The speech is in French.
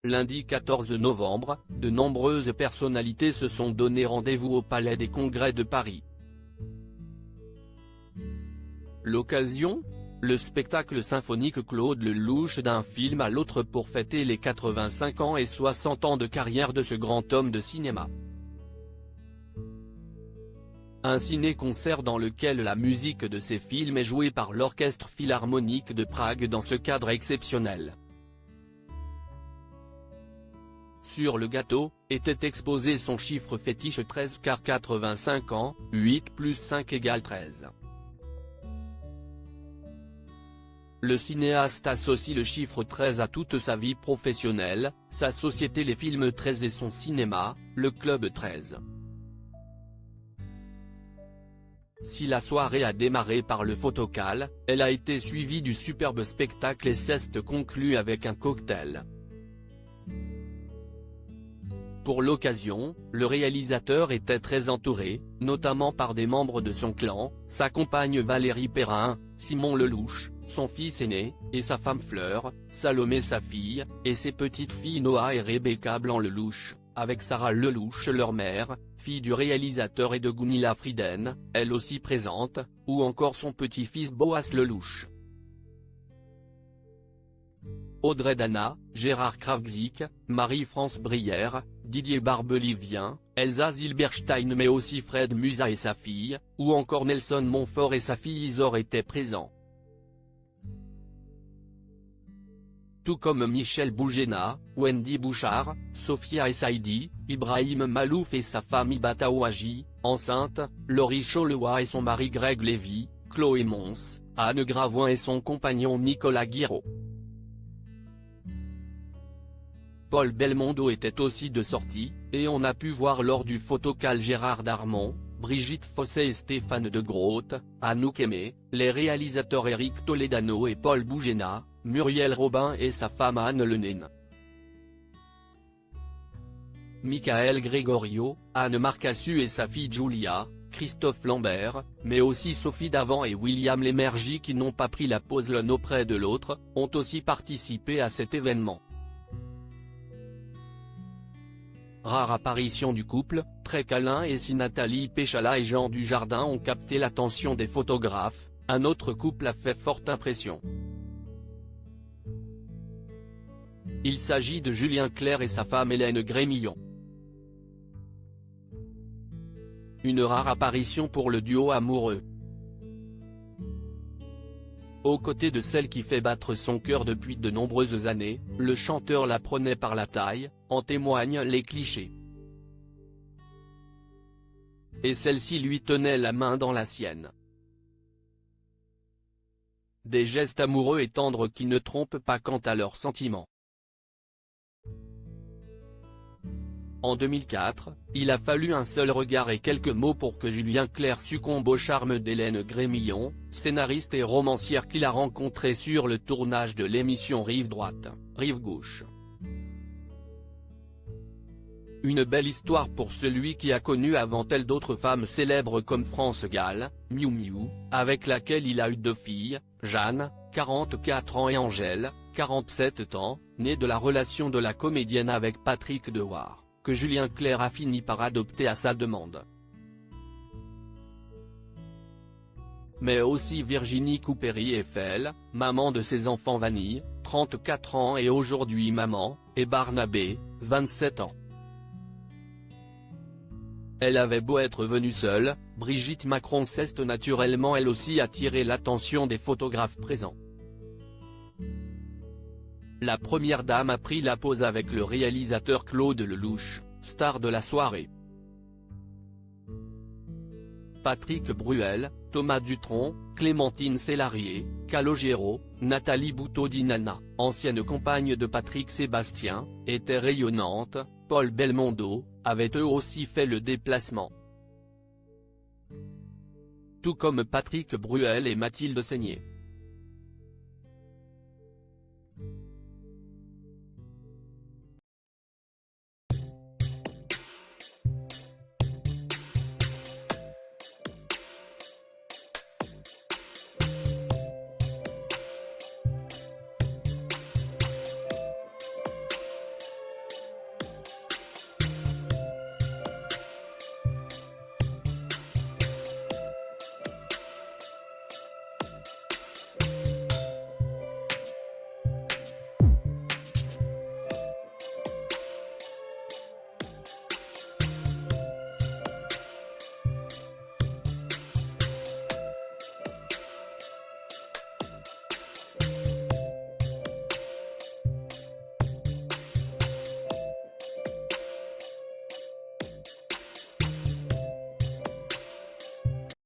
Lundi 14 novembre, de nombreuses personnalités se sont donné rendez-vous au Palais des Congrès de Paris. L'occasion ? Le spectacle symphonique Claude Lelouch d'un film à l'autre pour fêter les 85 ans et 60 ans de carrière de ce grand homme de cinéma. Un ciné-concert dans lequel la musique de ces films est jouée par l'Orchestre Philharmonique de Prague dans ce cadre exceptionnel. Sur le gâteau, était exposé son chiffre fétiche 13 car 85 ans, 8 plus 5 égale 13. Le cinéaste associe le chiffre 13 à toute sa vie professionnelle, sa société Les Films 13 et son cinéma, le Club 13. Si la soirée a démarré par le photocall, elle a été suivie du superbe spectacle et s'est conclue avec un cocktail. Pour l'occasion, le réalisateur était très entouré, notamment par des membres de son clan, sa compagne Valérie Perrin, Simon Lelouch, son fils aîné, et sa femme Fleur, Salomé sa fille, et ses petites filles Noah et Rebecca Blanc-Lelouch, avec Sarah Lelouch leur mère, fille du réalisateur et de Gunilla Frieden, elle aussi présente, ou encore son petit-fils Boas Lelouch. Audrey Dana, Gérard Kravczyk, Marie-France Brière, Didier Barbelivien, Elsa Zilberstein mais aussi Fred Musa et sa fille, ou encore Nelson Montfort et sa fille Isor étaient présents. Tout comme Michel Boujena, Wendy Bouchard, Sophia Essaidi, Ibrahim Malouf et sa femme Ibata Ouaji, enceinte, Laurie Cholewa et son mari Greg Lévy, Chloé Mons, Anne Gravoin et son compagnon Nicolas Guiraud. Paul Belmondo était aussi de sortie, et on a pu voir lors du photocall Gérard Darmon, Brigitte Fossé et Stéphane de Groot, Anouk Aimé, les réalisateurs Éric Toledano et Paul Boujena, Muriel Robin et sa femme Anne Lenaine. Michael Gregorio, Anne Marcassu et sa fille Julia, Christophe Lambert, mais aussi Sophie Davant et William Lémergie qui n'ont pas pris la pause l'un auprès de l'autre, ont aussi participé à cet événement. Rare apparition du couple, très câlin et si Nathalie Péchala et Jean Dujardin ont capté l'attention des photographes, un autre couple a fait forte impression. Il s'agit de Julien Clerc et sa femme Hélène Grémillon. Une rare apparition pour le duo amoureux. Aux côtés de celle qui fait battre son cœur depuis de nombreuses années, le chanteur la prenait par la taille, en témoignent les clichés. Et celle-ci lui tenait la main dans la sienne. Des gestes amoureux et tendres qui ne trompent pas quant à leurs sentiments. En 2004, il a fallu un seul regard et quelques mots pour que Julien Clerc succombe au charme d'Hélène Grémillon, scénariste et romancière qu'il a rencontrée sur le tournage de l'émission Rive droite, Rive gauche. Une belle histoire pour celui qui a connu avant elle d'autres femmes célèbres comme France Gall, Miu Miu, avec laquelle il a eu 2 filles, Jeanne, 44 ans et Angèle, 47 ans, née de la relation de la comédienne avec Patrick Dewar, que Julien Clerc a fini par adopter à sa demande. Mais aussi Virginie Coupéry-Eiffel, maman de ses enfants Vanille, 34 ans et aujourd'hui maman, et Barnabé, 27 ans. Elle avait beau être venue seule, Brigitte Macron s'est naturellement elle aussi attiré l'attention des photographes présents. La première dame a pris la pose avec le réalisateur Claude Lelouch, star de la soirée. Patrick Bruel, Thomas Dutronc, Clémentine Célarié, Calogero, Nathalie Bouteau-Dinana, ancienne compagne de Patrick Sébastien, était rayonnante, Paul Belmondo, avait eux aussi fait le déplacement. Tout comme Patrick Bruel et Mathilde Seigné.